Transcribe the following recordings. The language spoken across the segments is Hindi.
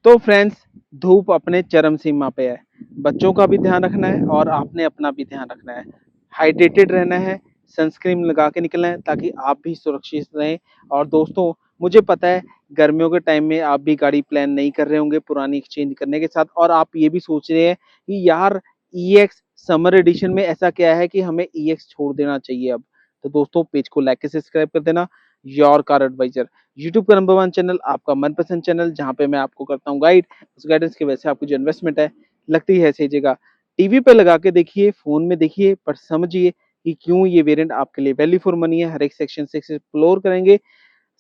तो फ्रेंड्स, धूप अपने चरम सीमा पे है। बच्चों का भी ध्यान रखना है और आपने अपना भी ध्यान रखना है। हाइड्रेटेड रहना है, सनस्क्रीन लगा के निकलना है ताकि आप भी सुरक्षित रहें। और दोस्तों, मुझे पता है गर्मियों के टाइम में आप भी गाड़ी प्लान नहीं कर रहे होंगे पुरानी एक्सचेंज करने के साथ, और आप ये भी सोच रहे हैं कि यार EX समर एडिशन में ऐसा क्या है कि हमें EX छोड़ देना चाहिए अब। तो दोस्तों, पेज को लाइक सब्सक्राइब कर देना। योर कार एडवाइजर यूट्यूब का नंबर 1 चैनल, आपका मनपसंद चैनल, जहाँ पे मैं आपको करता हूँ गाइड। उस गाइडेंस की वजह से आपकी जो इन्वेस्टमेंट है लगती है सही जगह। टीवी पे लगा के देखिए, फोन में देखिए, पर समझिए कि क्यों ये वेरिएंट आपके लिए वैल्यू फॉर मनी है। हर एक सेक्शन से एक्सप्लोर करेंगे।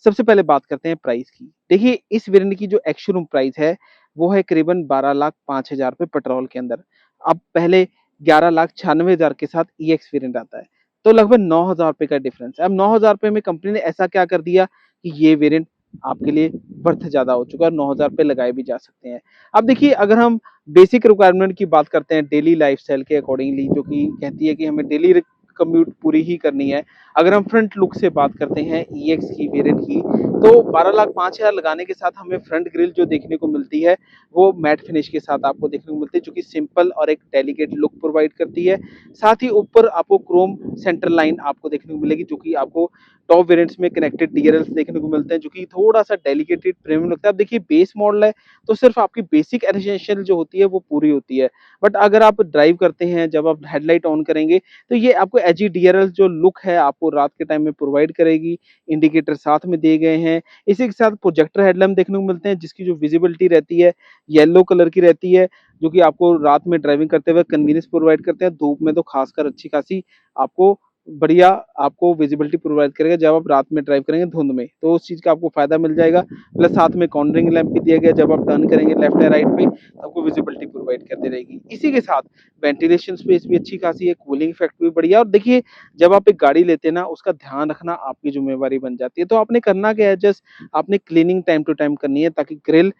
सबसे पहले बात करते हैं प्राइस की। देखिए, इस वेरिएंट की जो एक्स-शोरूम प्राइस है वो है करीबन 12,05,000 रुपए पेट्रोल के अंदर। अब पहले 11,96,000 के साथ EX वेरिएंट आता है, तो लगभग 9,000 रुपए का डिफरेंस है। अब 9,000 रुपए में कंपनी ने ऐसा क्या कर दिया कि ये वेरिएंट आपके लिए वर्थ ज्यादा हो चुका है। 9,000 रुपए लगाए भी जा सकते हैं। अब देखिए, अगर हम बेसिक रिक्वायरमेंट की बात करते हैं डेली लाइफस्टाइल के अकॉर्डिंगली, जो कि कहती है कि हमें डेली कम्यूट पूरी ही करनी है। अगर हम फ्रंट लुक से बात करते हैं EX की वेरिएंट की, तो 12,05,000 लगाने के साथ हमें फ्रंट ग्रिल जो देखने को मिलती है वो मैट फिनिश के साथ आपको देखने को मिलती है, जो कि सिंपल और एक डेलिकेट लुक प्रोवाइड करती है। साथ ही ऊपर आपको क्रोम सेंटर लाइन आपको देखने को मिलेगी, जो कि आपको टॉप वेरिएंट्स में कनेक्टेड DRLs देखने को मिलते हैं, जो कि थोड़ा सा डेलिकेटेड प्रीमियम लगता है। अब देखिए, बेस मॉडल है तो सिर्फ आपकी बेसिक एसेंशियल जो होती है वो पूरी होती है। बट अगर आप ड्राइव करते हैं, जब आप हेडलाइट ऑन करेंगे, तो ये आपको HE DRL जो लुक है आपको रात के टाइम में प्रोवाइड करेगी। इंडिकेटर साथ में दिए गए हैं। इसी के साथ प्रोजेक्टर हेडलैम्प देखने को मिलते हैं, जिसकी जो विजिबिलिटी रहती है येलो कलर की रहती है, जो कि आपको रात में ड्राइविंग करते हुए कन्वीनियंस प्रोवाइड करते हैं। धूप में तो खासकर अच्छी खासी आपको बढ़िया आपको विजिबिलिटी प्रोवाइड करेगा। जब आप रात में ड्राइव करेंगे धुंध में, तो उस चीज़ का आपको फायदा मिल जाएगा। प्लस साथ में कॉर्नरिंग लैंप भी दिया गया, जब आप टर्न करेंगे लेफ्ट या राइट पे तो आपको विजिबिलिटी प्रोवाइड करती रहेगी। इसी के साथ वेंटिलेशन स्पेस भी अच्छी खासी है, कूलिंग इफेक्ट भी बढ़िया। और देखिए, जब आप एक गाड़ी लेते हैं ना, उसका ध्यान रखना आपकी जिम्मेवारी बन जाती है। तो आपने करना क्या है, जस्ट आपने क्लीनिंग टाइम टू टाइम करनी है, ताकि ग्रिल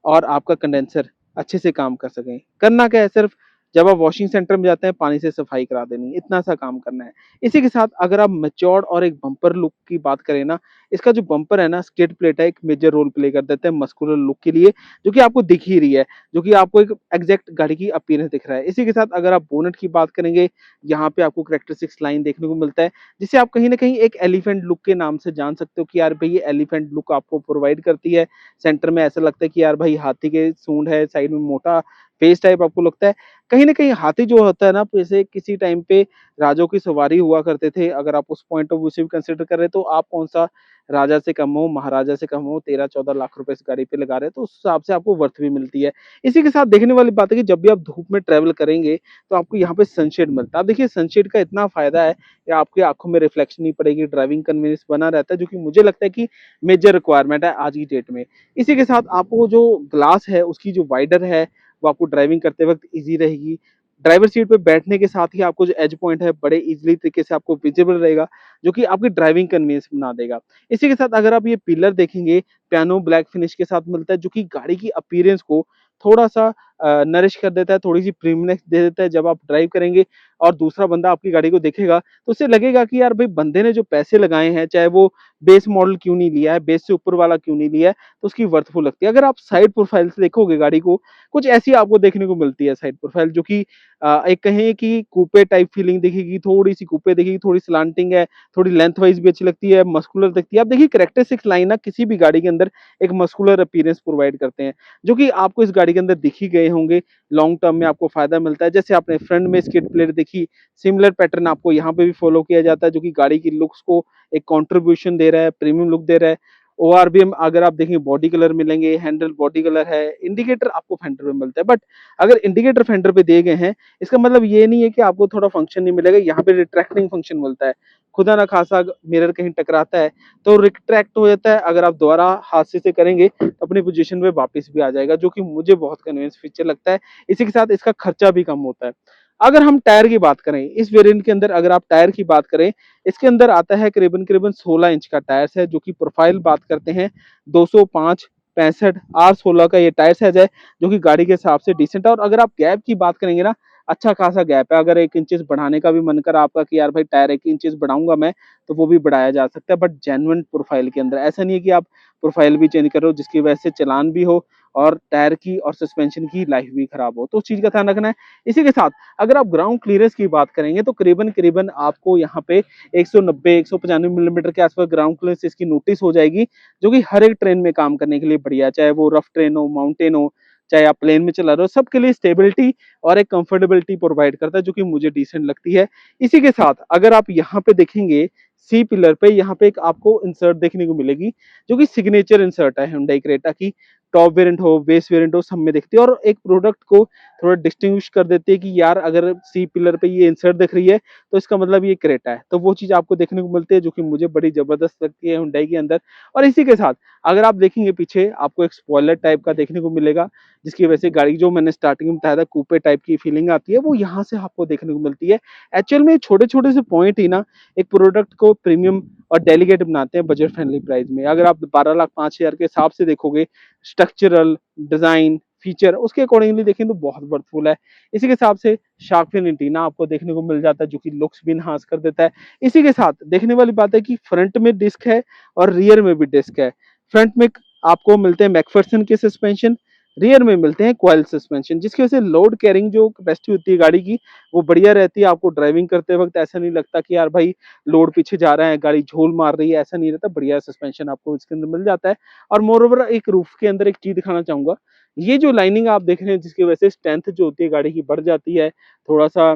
और आपका कंडेंसर अच्छे से काम कर सकें। करना क्या है, सिर्फ जब आप वॉशिंग सेंटर में जाते हैं पानी से सफाई करा देनी है, इतना सा काम करना है। इसी के साथ अगर आप मैच्योर्ड और एक बम्पर लुक की बात करें ना, इसका जो बम्पर है ना, स्किड प्लेट है, एक मेजर रोल प्ले कर देता है मस्कुलर लुक के लिए, जो कि आपको दिख ही रही है, जो कि आपको एक एग्जैक्ट गाड़ी की अपीयरेंस दिख रहा है। इसी के साथ अगर आप बोनेट की बात करेंगे, यहाँ पे आपको कैरेक्टरिस्टिक्स लाइन देखने को मिलता है, जिसे आप कहीं ना कहीं एक एलिफेंट लुक के नाम से जान सकते हो कि यार भाई ये एलिफेंट लुक आपको प्रोवाइड करती है। सेंटर में ऐसा लगता है कि यार भाई हाथी के सूंड है, साइड में मोटा फेस टाइप आपको लगता है। कहीं ना कहीं हाथी जो होता है ना, जैसे किसी टाइम पे राजों की सवारी हुआ करते थे, अगर आप उस पॉइंट ऑफ व्यू से भी कंसिडर कर रहे हैं, तो आप कौन सा राजा से कम हो, महाराजा से कम हो, 13-14 लाख रुपए इस गाड़ी पे लगा रहे हैं, तो उस हिसाब से आपको वर्थ भी मिलती है। इसी के साथ देखने वाली बात है कि जब भी आप धूप में ट्रेवल करेंगे तो आपको यहाँ पे सनशेड मिलता है। अब देखिए, सनशेड का इतना फायदा है कि आपकी आंखों में रिफ्लेक्शन नहीं पड़ेगी, ड्राइविंग कन्वीनियंस बना रहता है, जो कि मुझे लगता है कि मेजर रिक्वायरमेंट है आज की डेट में। इसी के साथ आपको जो ग्लास है उसकी जो वाइडर है, वो आपको ड्राइविंग करते वक्त ईजी रहेगी। ड्राइवर सीट पे बैठने के साथ ही आपको जो एज पॉइंट है बड़े इजीली तरीके से आपको विजिबल रहेगा, जो कि आपकी ड्राइविंग कन्वीनियंस बना देगा। इसी के साथ अगर आप ये पिलर देखेंगे, पियानो ब्लैक फिनिश के साथ मिलता है, जो कि गाड़ी की अपीयरेंस को थोड़ा सा नरिश कर देता है, थोड़ी सी प्रीमियमनेस दे देता है। जब आप ड्राइव करेंगे और दूसरा बंदा आपकी गाड़ी को देखेगा, तो उसे लगेगा कि यार भाई बंदे ने जो पैसे लगाए हैं, चाहे वो बेस मॉडल क्यों नहीं लिया है, बेस से ऊपर वाला क्यों नहीं लिया है, तो उसकी वर्थफुल लगती है। अगर आप साइड प्रोफाइल से देखोगे गाड़ी को, कुछ ऐसी आपको देखने को मिलती है साइड प्रोफाइल, जो कि एक कहें कि कूपे टाइप फीलिंग दिखेगी, थोड़ी सी कूपे दिखेगी, थोड़ी स्लांटिंग है, थोड़ी लेंथ वाइज भी अच्छी लगती है, मस्कुलर दिखती है। आप देखिए, कैरेक्टरिस्टिक्स लाइन ना किसी भी गाड़ी के अंदर एक मस्कुलर अपीयरेंस प्रोवाइड करते हैं, जो कि आपको इस गाड़ी के अंदर दिख ही गए होंगे। लॉन्ग टर्म में आपको फायदा मिलता है। जैसे आपने फ्रंट में स्किड प्लेट देखी, सिमिलर पैटर्न आपको यहाँ पे भी फॉलो किया जाता है, जो कि गाड़ी की लुक्स को एक कंट्रीब्यूशन दे रहा है, प्रीमियम लुक दे रहा है। ORVM अगर आप देखें, बॉडी कलर मिलेंगे, हैंडल बॉडी कलर है, इंडिकेटर आपको फेंडर पे मिलता है। बट अगर इंडिकेटर फेंडर पे दिए गए हैं, इसका मतलब ये नहीं है कि आपको थोड़ा फंक्शन नहीं मिलेगा। यहाँ पे रिट्रैक्टिंग फंक्शन मिलता है। खुदा ना खासा मिरर कहीं टकराता है तो रिट्रैक्ट हो जाता है, अगर आप दोबारा हाथ से करेंगे तो अपनी पोजीशन पे वापस भी आ जाएगा, जो कि मुझे बहुत कन्वीनियंस फीचर लगता है। इसी के साथ इसका खर्चा भी कम होता है। अगर हम टायर की बात करें, इस वेरिएंट के अंदर अगर आप टायर की बात करें, इसके अंदर आता है करीबन करीबन 16 इंच का टायर्स है, जो कि प्रोफाइल बात करते हैं 205 65 R16 का ये टायर साइज है, जो कि गाड़ी के हिसाब से डिसेंट है। और अगर आप गैप की बात करेंगे ना, अच्छा खासा गैप है। अगर 1 इंचेस बढ़ाने का भी मन कर आपका कि यार भाई टायर 1 इंचेस बढ़ाऊंगा मैं, तो वो भी बढ़ाया जा सकता है। बट जेन्युइन प्रोफाइल के अंदर ऐसा नहीं है कि आप प्रोफाइल भी चेंज कर रहे हो जिसकी वजह से चलान भी हो और टायर की और सस्पेंशन की लाइफ भी खराब हो, तो उस चीज का ध्यान रखना है। इसी के साथ अगर आप ग्राउंड क्लियरेंस की बात करेंगे तो करीबन करीबन आपको यहाँ पे 190 195 मिलीमीटर के आसपास ग्राउंड क्लियरेंस इसकी नोटिस हो जाएगी, जो कि हर एक ट्रेन में काम करने के लिए बढ़िया है, चाहे वो रफ ट्रेन हो, माउंटेन हो, चाहे आप प्लेन में चला रहे हो, सबके लिए स्टेबिलिटी और एक कंफर्टेबिलिटी प्रोवाइड करता है, जो कि मुझे डिसेंट लगती है। इसी के साथ अगर आप यहाँ पे देखेंगे सी पिलर पे यहाँ पे एक आपको इंसर्ट देखने को मिलेगी, जो कि सिग्नेचर इंसर्ट है हुंडई क्रेटा की। टॉप वेरिएंट हो, बेस वेरिएंट हो, सब में दिखती है और एक प्रोडक्ट को थोड़ा डिस्टिंग्विश कर देती है कि यार अगर सी पिलर पे ये इंसर्ट दिख रही है तो इसका मतलब ये क्रेटा है, तो वो चीज आपको देखने को मिलती है, जो कि मुझे बड़ी जबरदस्त लगती है हुंडई के अंदर। और इसी के साथ अगर आप देखेंगे पीछे आपको एक स्पॉइलर टाइप का देखने को मिलेगा, जिसकी वजह से गाड़ी जो मैंने स्टार्टिंग में बताया था कूपे टाइप की फीलिंग आती है, वो यहाँ से आपको देखने को मिलती है। एक्चुअल में छोटे छोटे से पॉइंट ही ना एक प्रोडक्ट को प्रीमियम और डेलीकेट बनाते हैं बजट फ्रेंडली प्राइस में। अगर आप 12,05,000 के हिसाब से देखोगे, स्ट्रक्चरल डिजाइन फीचर उसके अकॉर्डिंगली देखें तो बहुत वर्थफुल है। इसी के हिसाब से शार्क फिन एंटीना आपको देखने को मिल जाता है, जो कि लुक्स भी इनहांस कर देता है। इसी के साथ देखने वाली बात है कि फ्रंट में डिस्क है और रियर में भी डिस्क है। फ्रंट में आपको मिलते हैं मैकफर्सन के सस्पेंशन, रियर में मिलते हैं कॉइल सस्पेंशन, जिसकी वजह से लोड कैरिंग जो कैपेसिटी होती है गाड़ी की वो बढ़िया रहती है। आपको ड्राइविंग करते वक्त ऐसा नहीं लगता कि यार भाई लोड पीछे जा रहा है, गाड़ी झोल मार रही है, ऐसा नहीं रहता। बढ़िया सस्पेंशन आपको इसके अंदर मिल जाता है। और मोर ओवर एक रूफ के अंदर एक चीज दिखाना चाहूंगा, ये जो लाइनिंग आप देख रहे हैं जिसकी वजह से स्ट्रेंथ जो होती है गाड़ी की बढ़ जाती है, थोड़ा सा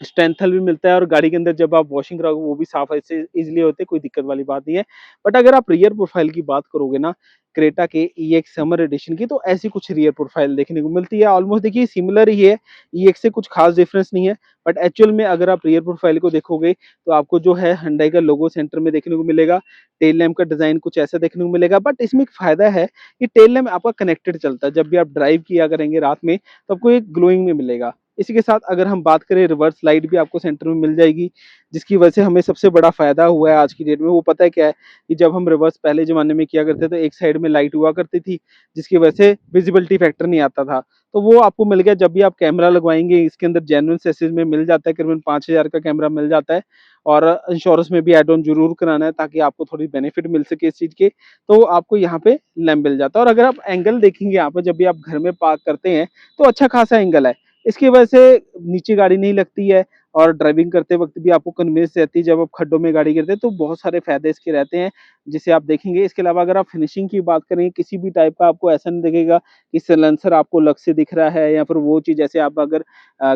स्ट्रेंथल भी मिलता है और गाड़ी के अंदर जब आप वॉशिंग कराओगे वो भी साफ ऐसे इजीली होते हैं, कोई दिक्कत वाली बात नहीं है। बट अगर आप रियर प्रोफाइल की बात करोगे ना क्रेटा के ईएक्स समर एडिशन की, तो ऐसी कुछ रियर प्रोफाइल देखने को मिलती है। ऑलमोस्ट देखिए सिमिलर ही है, ईएक्स से कुछ खास डिफरेंस नहीं है। बट एक्चुअल में अगर आप रियर प्रोफाइल को देखोगे तो आपको जो है Hyundai का लोगो सेंटर में देखने को मिलेगा। टेल लैम्प का डिजाइन कुछ ऐसा देखने को मिलेगा, बट इसमें एक फायदा है कि टेल लैम्प आपका कनेक्टेड चलता है। जब भी आप ड्राइव किया करेंगे रात में तो आपको एक ग्लोइंग में मिलेगा। इसी के साथ अगर हम बात करें रिवर्स लाइट भी आपको सेंटर में मिल जाएगी, जिसकी वजह से हमें सबसे बड़ा फायदा हुआ है आज की डेट में। वो पता है क्या है कि जब हम रिवर्स पहले जमाने में किया करते थे तो एक साइड में लाइट हुआ करती थी, जिसकी वजह से विजिबिलिटी फैक्टर नहीं आता था। तो वो आपको मिल गया जब भी आप कैमरा लगवाएंगे, इसके अंदर जेन्युइन सेसिस में मिल जाता है, करीबन 5,000 का कैमरा मिल जाता है। और इंश्योरेंस में भी एड ऑन जरूर कराना है ताकि आपको थोड़ी बेनिफिट मिल सके इस चीज के, तो आपको यहाँ पे लैम्प मिल जाता है। और अगर आप एंगल देखेंगे यहाँ पे जब भी आप घर में पार्क करते हैं तो अच्छा खासा एंगल है, इसकी वजह से नीचे गाड़ी नहीं लगती है और ड्राइविंग करते वक्त भी आपको कन्वीनियंस रहती है। जब आप खड्डों में गाड़ी गिरते हैं तो बहुत सारे फायदे इसके रहते हैं, जिसे आप देखेंगे। इसके अलावा अगर आप फिनिशिंग की बात करें, किसी भी टाइप का आपको ऐसा नहीं दिखेगा कि सिलेंसर आपको अलग से दिख रहा है, या फिर वो चीज जैसे आप अगर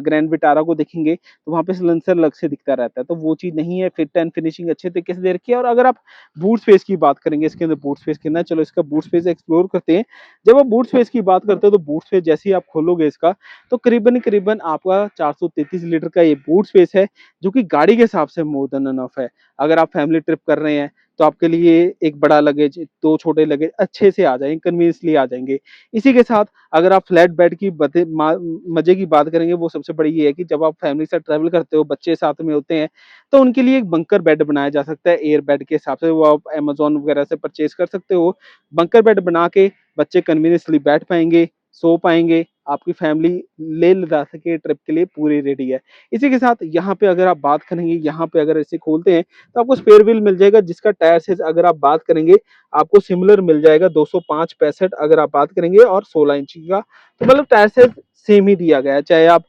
ग्रैंड विटारा को देखेंगे तो वहाँ पे सिलेंसर अलग से दिखता रहता है, तो वो चीज नहीं है। फिट एंड फिनिशिंग अच्छे तरीके से दे रखी है। और अगर आप बूट स्पेस की बात करेंगे, इसके अंदर बूट स्पेस कितना है, चलो इसका बूट स्पेस एक्सप्लोर करते हैं। जब आप बूट स्पेस की बात करते हो तो बूट स्पेस जैसे ही आप खोलोगे इसका, तो करीबन करीबन आपका 433 लीटर का ये बूट स्पेस है, जो कि गाड़ी के हिसाब से मोर देन एनफ है। अगर आप फैमिली ट्रिप कर रहे हैं तो आपके लिए एक बड़ा लगेज, दो छोटे लगेज अच्छे से आ जाएंगे, कन्वीनियंसली आ जाएंगे। इसी के साथ अगर आप फ्लैट बेड की मजे की बात करेंगे, वो सबसे बड़ी ये है कि जब आप फैमिली से ट्रैवल करते हो, बच्चे साथ में होते हैं, तो उनके लिए एक बंकर बेड बनाया जा सकता है एयर बेड के हिसाब से। वो आप अमेजोन वगैरह से परचेज कर सकते हो। बंकर बेड बना के बच्चे कन्वीनियंसली बैठ पाएंगे, सो पाएंगे, आपकी फैमिली ले लद्दाख के ट्रिप के लिए पूरी रेडी है। इसी के साथ यहाँ पे अगर आप बात करेंगे, यहाँ पे अगर इसे खोलते हैं तो आपको स्पेयर व्हील मिल जाएगा, जिसका टायर साइज अगर आप बात करेंगे आपको सिमिलर मिल जाएगा 205/65 अगर आप बात करेंगे, और 16 इंच का। तो मतलब टायर साइज सेम ही दिया गया है, चाहे आप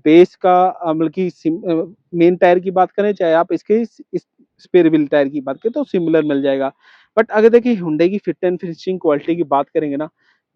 बेस का मतलब की मेन टायर की बात करें, चाहे आप इसके स्पेयर व्हील टायर की बात करें, तो सिमिलर मिल जाएगा। बट अगर देखिए हुंडई की फिट एंड फिनिशिंग क्वालिटी की बात करेंगे ना,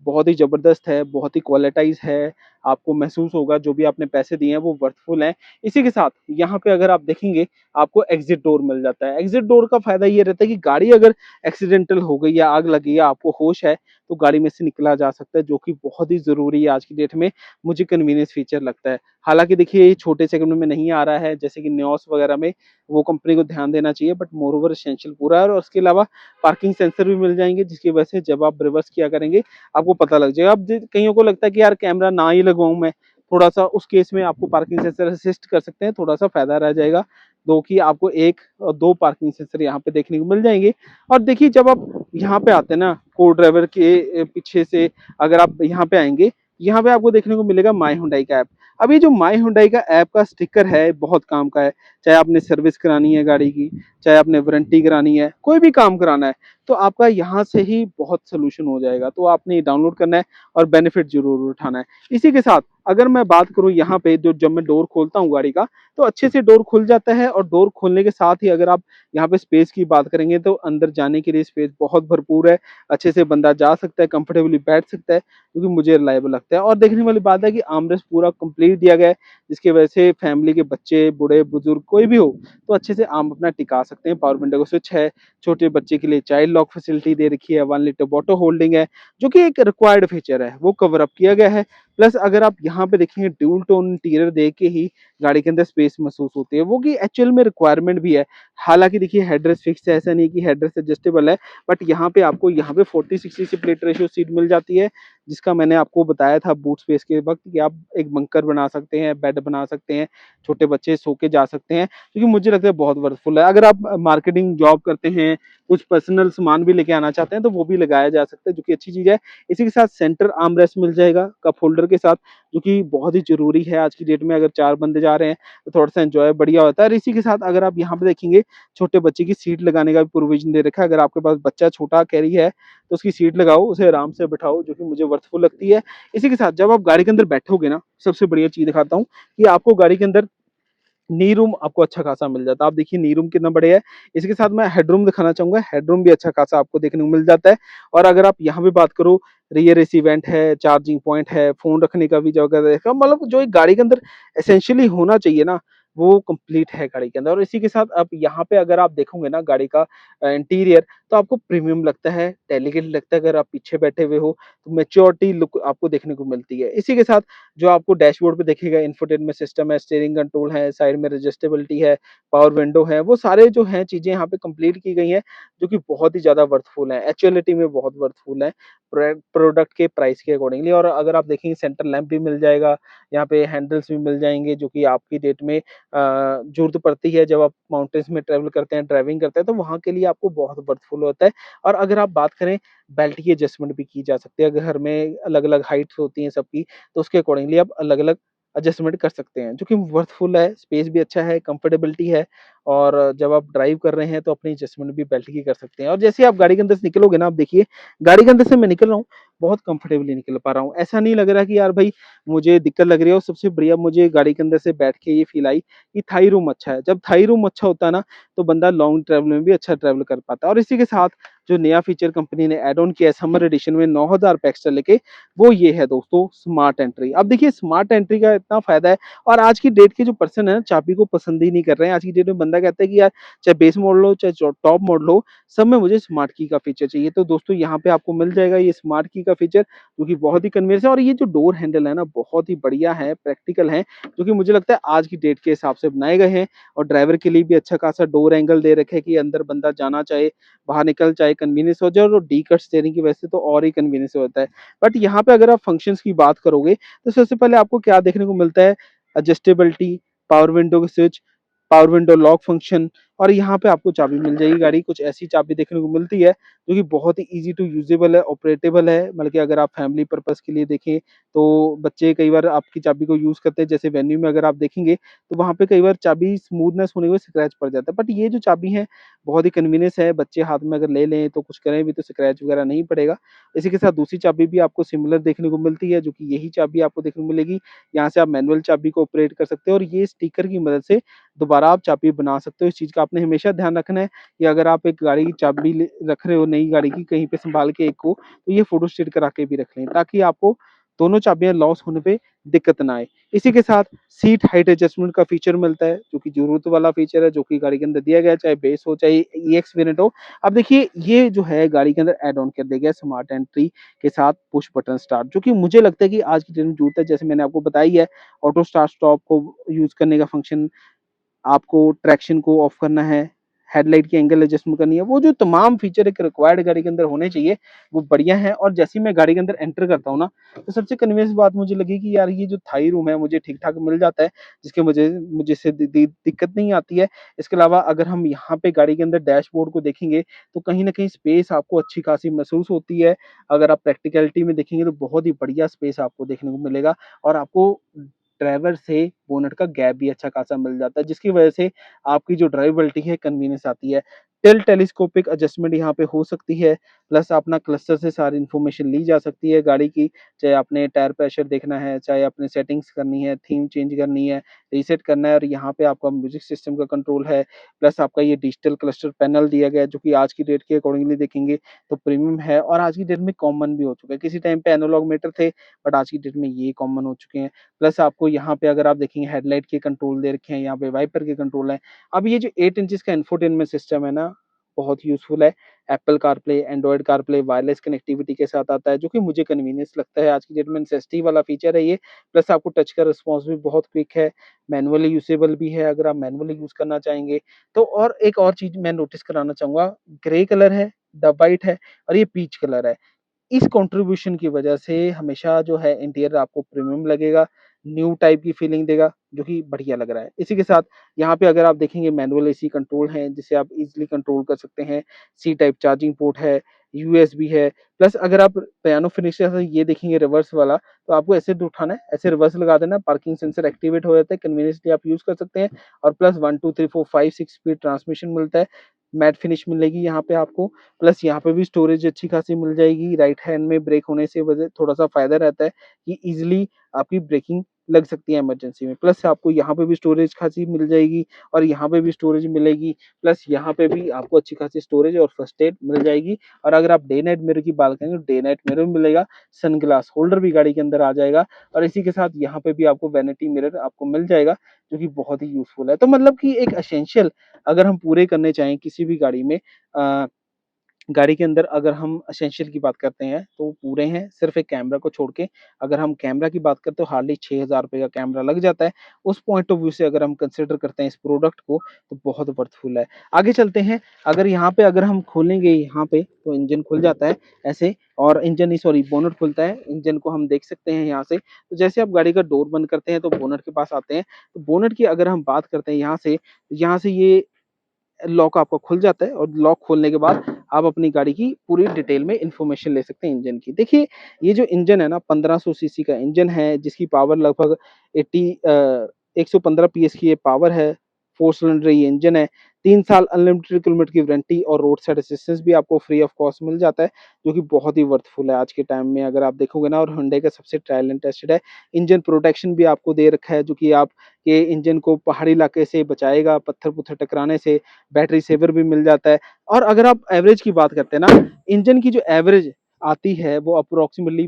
बहुत ही जबरदस्त है, बहुत ही क्वालिटाइज है। आपको महसूस होगा जो भी आपने पैसे दिए हैं वो वर्थफुल हैं। इसी के साथ यहाँ पे अगर आप देखेंगे आपको एग्जिट डोर मिल जाता है। एग्जिट डोर का फायदा ये रहता है कि गाड़ी अगर एक्सीडेंटल हो गई या आग लगी या आपको होश है तो गाड़ी में से निकला जा सकता है, जो कि बहुत ही जरूरी है आज की डेट में। मुझे कन्वीनियंस फीचर लगता है। हालांकि देखिए ये छोटे सेगमेंट में नहीं आ रहा है, जैसे कि न्योस वगैरह में, वो कंपनी को ध्यान देना चाहिए, बट मोर ओवर एसेंशियल पूरा है। और उसके अलावा पार्किंग सेंसर भी मिल जाएंगे, जिसकी वजह से जब आप रिवर्स किया करेंगे आपको पता लग जाएगा। अब कईयों को लगता है कि यार कैमरा ना ही लगवाऊं मैं, थोड़ा सा उस केस में आपको पार्किंग सेंसर असिस्ट कर सकते हैं, थोड़ा सा फायदा रह जाएगा। दो की आपको एक और दो पार्किंग सेंसर यहाँ पे देखने को मिल जाएंगे। और देखिए जब आप यहाँ पे आते हैं ना, को ड्राइवर के पीछे से अगर आप यहाँ पे आएंगे, यहाँ पे आपको देखने को मिलेगा माई हुंडई का ऐप। अब ये जो माई हुंडई का ऐप का स्टिकर है बहुत काम का है। चाहे आपने सर्विस करानी है गाड़ी की, चाहे आपने वारंटी करानी है, कोई भी काम कराना है, तो आपका यहाँ से ही बहुत सॉल्यूशन हो जाएगा। तो आपने डाउनलोड करना है और बेनिफिट ज़रूर उठाना है। इसी के साथ अगर मैं बात करूँ यहाँ पे जो जब मैं डोर खोलता हूँ गाड़ी का, तो अच्छे से डोर खुल जाता है और डोर खोलने के साथ ही अगर आप यहाँ पे स्पेस की बात करेंगे तो अंदर जाने के लिए स्पेस बहुत भरपूर है। अच्छे से बंदा जा सकता है, कंफर्टेबली बैठ सकता है, जो कि मुझे रिलायबल लगता है। और देखने वाली बात है कि आर्मरेस्ट पूरा कंप्लीट दिया गया है, जिसकी वजह से फैमिली के बच्चे, बूढ़े-बुजुर्ग कोई भी हो, तो अच्छे से आर्म अपना टिका सकते हैं। पावर विंडो का स्विच है, छोटे बच्चे के लिए चाइल्ड लॉक फैसिलिटी दे रखी है, 1 लीटर बॉटल होल्डिंग है, जो कि एक रिक्वायर्ड फीचर है, वो कवर अप किया गया है। प्लस अगर आप यहाँ पे देखेंगे ड्यूल टोन इंटीरियर देख के ही गाड़ी के अंदर स्पेस महसूस होती है, वो कि एक्चुअल में रिक्वायरमेंट भी है। हालाँकि देखिए हेडरेस्ट फिक्स है, ऐसा नहीं कि हेडरेस्ट एडजस्टेबल है, बट यहाँ पे आपको यहाँ पे 40-60 स्प्लिट रेशियो सीट मिल जाती है, जिसका मैंने आपको बताया था बूट स्पेस के वक़्त कि आप एक बंकर बना सकते हैं, बेड बना सकते हैं, छोटे बच्चे सो के जा सकते हैं, क्योंकि मुझे लगता है बहुत वर्थफुल है। अगर आप मार्केटिंग जॉब करते हैं, कुछ पर्सनल सामान भी लेके आना चाहते हैं, तो वो भी लगाया जा सकता है, जो कि अच्छी चीज़ है। इसी के साथ सेंटर आर्म रेस्ट मिल जाएगा कप होल्डर के साथ, जो कि बहुत ही ज़रूरी है आज की डेट में। अगर 4 बंदे जा रहे हैं, तो थोड़ा-सा एन्जॉय बढ़िया होता है। और इसी के साथ अगर आप यहाँ पे देखेंगे, छोटे बच्चे की सीट लगाने का भी प्रोविज़न दे रखा है। अगर आपके पास बच्चा छोटा कैरी है, तो उसकी सीट लगाओ, उसे आराम से बिठाओ, जो कि मुझे वर्थफुल लगती है। इसी के साथ जब आप गाड़ी के अंदर बैठोगे ना, सबसे बढ़िया चीज़ दिखाता हूँ कि आपको गाड़ी के अंदर नी रूम आपको अच्छा खासा मिल जाता है। आप देखिए नी रूम कितना बढ़िया है। इसके साथ मैं हेडरूम दिखाना चाहूँगा, हेडरूम भी अच्छा खासा आपको देखने को मिल जाता है। और अगर आप यहाँ पे बात करो, रियर एसी वेंट है, चार्जिंग पॉइंट है, फ़ोन रखने का भी जगह रहेगा, मतलब जो एक गाड़ी के अंदर एसेंशियली होना चाहिए ना, वो कंप्लीट है गाड़ी के अंदर। और इसी के साथ आप यहाँ पे अगर आप देखोगे ना गाड़ी का इंटीरियर, तो आपको प्रीमियम लगता है, डेलिकेट लगता है। अगर आप पीछे बैठे हुए हो, तो मैच्योरिटी लुक आपको देखने को मिलती है। इसी के साथ जो आपको डैशबोर्ड पे दिखेगा, इंफोटेनमेंट सिस्टम है, स्टीयरिंग कंट्रोल है, साइड में एडजस्टेबिलिटी है, पावर विंडो है, वो सारे जो हैं चीज़ें यहाँ पे कंप्लीट की गई हैं, जो कि बहुत ही ज़्यादा वर्थफुल हैं, एक्चुअलिटी में बहुत वर्थफुल हैं, प्रोडक्ट के प्राइस के अकॉर्डिंगली। और अगर आप देखेंगे सेंटर लैंप भी मिल जाएगा, यहाँ पे हैंडल्स भी मिल जाएँगे, जो कि आपकी डेट में ज़रूरत पड़ती है जब आप माउंटेन्स में ट्रैवल करते हैं, ड्राइविंग करते हैं, तो वहाँ के लिए आपको बहुत वर्थफुल होता है। और अगर आप बात करें, बेल्ट की एडजस्टमेंट भी की जा सकती है। अगर घर में अलग-अलग हाइट्स होती हैं सबकी, तो उसके अकॉर्डिंगली आप अलग-अलग एडजस्टमेंट कर सकते हैं, जो कि वर्थफुल है, स्पेस भी अच्छा है, कंफर्टेबिलिटी है। और जब आप ड्राइव कर रहे हैं, तो अपनी एडजस्टमेंट भी बेल्ट की कर सकते हैं। और जैसे ही आप गाड़ी के अंदर से निकलोगे ना, आप देखिए, गाड़ी के अंदर से मैं निकल रहा हूँ, बहुत कंफर्टेबली निकल पा रहा हूँ। ऐसा नहीं लग रहा कि यार भाई मुझे दिक्कत लग रही है। और सबसे बढ़िया मुझे गाड़ी के अंदर से बैठ के ये फ़ील आई कि थाई रूम अच्छा है। जब थाई रूम अच्छा होता है ना, तो बंदा लॉन्ग ट्रैवल में भी अच्छा ट्रैवल कर पाता है। और इसी के साथ जो नया फीचर कंपनी ने ऐड ऑन किया है समर एडिशन में 9000 पे एक्स्ट्रा लेके, वो ये है दोस्तों, स्मार्ट एंट्री। अब देखिए स्मार्ट एंट्री का इतना फ़ायदा है, और आज की डेट के जो पर्सन है ना, चाबी को पसंद ही नहीं कर रहे हैं। आज की डेट में बंदा कहता है कि यार चाहे बेस मॉडल हो, चाहे टॉप मॉडल हो, सब में मुझे स्मार्ट की का फीचर चाहिए। तो दोस्तों यहाँ पे आपको मिल जाएगा ये स्मार्ट की का फीचर, जो कि बहुत ही कन्वीनियंस है। और ये जो डोर हैंडल है ना, बहुत ही बढ़िया है, प्रैक्टिकल है, जो कि मुझे लगता है आज की डेट के हिसाब से बनाए गए हैं। और ड्राइवर के लिए भी अच्छा खासा डोर एंगल दे रखे हैं कि अंदर बंदा जाना चाहे, बाहर निकल चाहे, कन्वीनियंस हो जाए। और डी कट स्टीयरिंग की वजह से तो और ही कन्वीनियंस होता है। बट यहाँ पे अगर आप फंक्शंस की बात करोगे, तो सबसे पहले आपको क्या देखने को मिलता है, एडजस्टेबिलिटी, पावर विंडो के switch, power window lock function. और यहाँ पे आपको चाबी मिल जाएगी, गाड़ी कुछ ऐसी चाबी देखने को मिलती है, जो कि बहुत ही ईज़ी टू यूज़ेबल है, ऑपरेटेबल है। मतलब कि अगर आप फैमिली पर्पज़ के लिए देखें, तो बच्चे कई बार आपकी चाबी को यूज़ करते हैं। जैसे वेन्यू में अगर आप देखेंगे, तो वहाँ पे कई बार चाबी स्मूथनेस होने की वजह से स्क्रैच पड़ जाता है। बट ये जो चाबी है, बहुत ही कन्वीनियंस है, बच्चे हाथ में अगर ले लें, तो कुछ करें भी तो स्क्रैच वगैरह नहीं पड़ेगा। इसी के साथ दूसरी चाबी भी आपको सिमिलर देखने को मिलती है, जो कि यही चाबी आपको देखने को मिलेगी। यहाँ से आप मैनुअल चाबी को ऑपरेट कर सकते हो, और ये स्टिकर की मदद से दोबारा आप चाबी बना सकते हो। इस चीज़ का आपने हमेशा ध्यान रखना है कि अगर आप एक गाड़ी की चाबी रख रहे हो नई गाड़ी की कहीं पे संभाल के एक को, तो ये फोटोस्टेट करा के भी रख लें, ताकि आपको दोनों चाबियाँ लॉस होने पे दिक्कत ना आए। इसी के साथ सीट हाइट एडजस्टमेंट का फीचर मिलता है, जो कि ज़रूरत वाला फीचर है, जो कि गाड़ी के अंदर दिया गया है, चाहे बेस हो, चाहे ईएक्स वेरिएंट हो। अब देखिए ये जो है गाड़ी के अंदर ऐड ऑन कर दिया गया है स्मार्ट एंट्री के साथ पुश बटन स्टार्ट, जो कि मुझे लगता है कि आज की डेट में ज़रूरत है। जैसे मैंने आपको बताई है, ऑटो स्टार्ट स्टॉप को यूज़ करने का फंक्शन, आपको ट्रैक्शन को ऑफ करना है, हेडलाइट की एंगल एडजस्टमेंट करनी है, वो जो तमाम फीचर एक रिक्वायर्ड गाड़ी के अंदर होने चाहिए, वो बढ़िया है। और जैसे ही मैं गाड़ी के अंदर एंटर करता हूँ ना, तो सबसे कन्वीनियंस बात मुझे लगी कि यार ये जो थाई रूम है मुझे ठीक-ठाक मिल जाता है, जिसकी मुझे मुझे इससे दिक्कत नहीं आती है। इसके अलावा अगर हम यहाँ पे गाड़ी के अंदर डैशबोर्ड को देखेंगे, तो कहीं न कहीं स्पेस आपको अच्छी खासी महसूस होती है। अगर आप प्रैक्टिकैलिटी में देखेंगे, तो बहुत ही बढ़िया स्पेस आपको देखने को मिलेगा, और आपको ड्राइवर से बोनट का गैप भी अच्छा खासा मिल जाता है, जिसकी वजह से आपकी जो ड्राइवेबिलिटी है, कन्वीनियंस आती है। डिजिटल टेलीस्कोपिक एडजस्टमेंट यहाँ पे हो सकती है, प्लस अपना क्लस्टर से सारी इन्फॉर्मेशन ली जा सकती है गाड़ी की, चाहे आपने टायर प्रेशर देखना है, चाहे आपने सेटिंग्स करनी है, थीम चेंज करनी है, रीसेट करना है, और यहाँ पे आपका म्यूजिक सिस्टम का कंट्रोल है, प्लस आपका ये डिजिटल क्लस्टर पैनल दिया गया है, जो कि आज की डेट के अकॉर्डिंगली देखेंगे तो प्रीमियम है और आज की डेट में कॉमन भी हो चुका है। किसी टाइम पे एनालॉग मीटर थे, बट आज की डेट में ये कॉमन हो चुके हैं। प्लस आपको यहाँ पे अगर आप देखेंगे हेडलाइट के कंट्रोल दे रखे हैं, यहाँ पे वाइपर के कंट्रोल है। अब ये जो 8 इंचेस का इंफोटेनमेंट सिस्टम है ना, बहुत यूज़फुल है। Apple CarPlay, Android CarPlay, wireless connectivity के साथ आता है, जो कि मुझे कन्वीनियंस लगता है। आज की डेट में नेसेसिटी वाला फीचर है ये। प्लस आपको टच का रिस्पॉन्स भी बहुत क्विक है, मैनुअली यूजेबल भी है अगर आप मैनुअली यूज़ करना चाहेंगे। तो और एक और चीज़ मैं नोटिस कराना चाहूँगा, ग्रे कलर है, द व्हाइट है और ये पीच कलर है। इस कंट्रीब्यूशन की वजह से हमेशा जो है इंटीरियर आपको प्रीमियम लगेगा, न्यू टाइप की फीलिंग देगा, जो कि बढ़िया लग रहा है। इसी के साथ यहाँ पे अगर आप देखेंगे मैनुअल एसी कंट्रोल हैं, जिसे आप इज़िली कंट्रोल कर सकते हैं। सी टाइप चार्जिंग पोर्ट है, यूएसबी है, प्लस अगर आप पियानो फिनिश से ये देखेंगे रिवर्स वाला, तो आपको ऐसे उठाना है, ऐसे रिवर्स लगा देना, पार्किंग सेंसर एक्टिवेट हो जाता है, कन्वीनियंसली आप यूज़ कर सकते हैं। और प्लस 1, 2, 3, 4, 5, 6 स्पीड ट्रांसमिशन मिलता है। मैट फिनिश मिलेगी यहाँ पे आपको, प्लस यहाँ पे भी स्टोरेज अच्छी खासी मिल जाएगी। राइट हैंड में ब्रेक होने से वजह थोड़ा-सा फ़ायदा रहता है कि ईज़िली आपकी ब्रेकिंग लग सकती है इमरजेंसी में। प्लस आपको यहाँ पे भी स्टोरेज खासी मिल जाएगी और यहाँ पे भी स्टोरेज मिलेगी। प्लस यहाँ पे भी आपको अच्छी खासी स्टोरेज और फर्स्ट एड मिल जाएगी। और अगर आप डे नाइट मिरर की बात करें तो डे नाइट मिरर मिलेगा, सनग्लास होल्डर भी गाड़ी के अंदर आ जाएगा और इसी के साथ यहाँ पे भी आपको वैनिटी मिरर आपको मिल जाएगा, जो कि बहुत ही यूज़फुल है। तो मतलब कि एक एसेंशियल अगर हम पूरे करने चाहें किसी भी गाड़ी में, गाड़ी के अंदर अगर हम एसेंशियल की बात करते हैं तो वो पूरे हैं, सिर्फ़ एक कैमरा को छोड़ के। अगर हम कैमरा की बात करते हो हार्डली ₹6000 का कैमरा लग जाता है। उस पॉइंट ऑफ व्यू से अगर हम कंसिडर करते हैं इस प्रोडक्ट को, तो बहुत वर्थफुल है। आगे चलते हैं, अगर यहाँ पे अगर हम खोलेंगे यहाँ पे तो इंजन खुल जाता है ऐसे, और इंजन नहीं सॉरी बोनट खुलता है। इंजन को हम देख सकते हैं यहाँ से। तो जैसे आप गाड़ी का डोर बंद करते हैं तो बोनट के पास आते हैं। तो बोनट की अगर हम बात करते हैं यहाँ से ये लॉक आपका खुल जाता है और लॉक खोलने के बाद आप अपनी गाड़ी की पूरी डिटेल में इन्फॉर्मेशन ले सकते हैं इंजन की। देखिए, ये जो इंजन है ना 1500 सीसी का इंजन है, जिसकी पावर लगभग 115 पीएस की ये पावर है। 4 सिलेंडर ये इंजन है। 3 साल अनलिमिटेड किलोमीटर की वारंटी और रोड साइड असिस्टेंस भी आपको फ्री ऑफ कॉस्ट मिल जाता है, जो कि बहुत ही वर्थफुल है आज के टाइम में अगर आप देखोगे ना। और हुंडई का सबसे ट्रायल एंड टेस्टेड है। इंजन प्रोटेक्शन भी आपको दे रखा है, जो कि आप ये इंजन को पहाड़ी इलाके से बचाएगा, पत्थर-पुत्थर टकराने से। बैटरी सेवर भी मिल जाता है। और अगर आप एवरेज की बात करते हैं ना, इंजन की जो एवरेज आती है वो अप्रोक्सिमेटली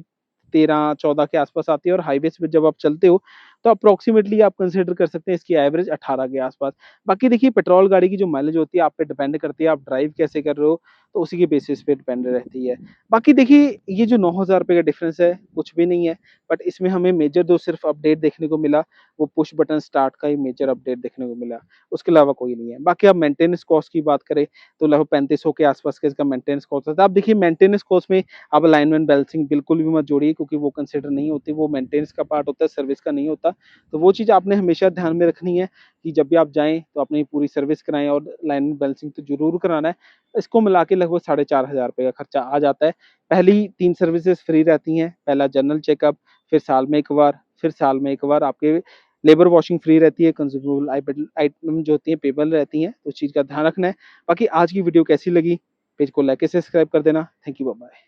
13-14 के आसपास आती है, और हाईवेज़ पे जब आप चलते हो तो अप्रोक्सिमेटली आप कंसीडर कर सकते हैं इसकी एवरेज 18 के आसपास। बाकी देखिए, पेट्रोल गाड़ी की जो माइलेज होती है आप पे डिपेंड करती है, आप ड्राइव कैसे कर रहे हो, तो उसी के बेसिस पे डिपेंड रहती है। बाकी देखिए, ये जो ₹9000 का डिफरेंस है कुछ भी नहीं है, बट इसमें हमें मेजर जो सिर्फ अपडेट देखने को मिला, वो पुश बटन स्टार्ट का ही मेजर अपडेट देखने को मिला। उसके अलावा कोई नहीं है। बाकी आप मेंटेनेंस कॉस्ट की बात करें तो लगभग 3500 के आसपास का इसका मेंटेनेंस कॉस्ट आता है। अब देखिए, मेंटेनेंस कॉस्ट में आप अलाइनमेंट बैलेंसिंग बिल्कुल भी मत जोड़िए, क्योंकि वो कंसिडर नहीं होती, वो मेंटेनेंस का पार्ट होता है, सर्विस का नहीं होता। तो वो चीज़ आपने हमेशा ध्यान में रखनी है कि जब भी आप जाएँ तो अपनी पूरी सर्विस कराएँ, और अलाइनमेंट बैलेंसिंग तो ज़रूर कराना है। इसको मिला के लगभग ₹4500 का खर्चा आ जाता है। पहली 3 सर्विसेज़ फ्री रहती हैं। पहला जनरल चेकअप, फिर साल में 1 बार, फिर साल में 1 बार आपके लेबर वॉशिंग फ्री रहती है, कंज्यूमेबल आइटम जो होती हैं पेबल रहती हैं, उस चीज़ का ध्यान रखना है। बाकी आज की वीडियो कैसी लगी? पेज को लाइक सब्सक्राइब कर देना। Thank you, bye bye.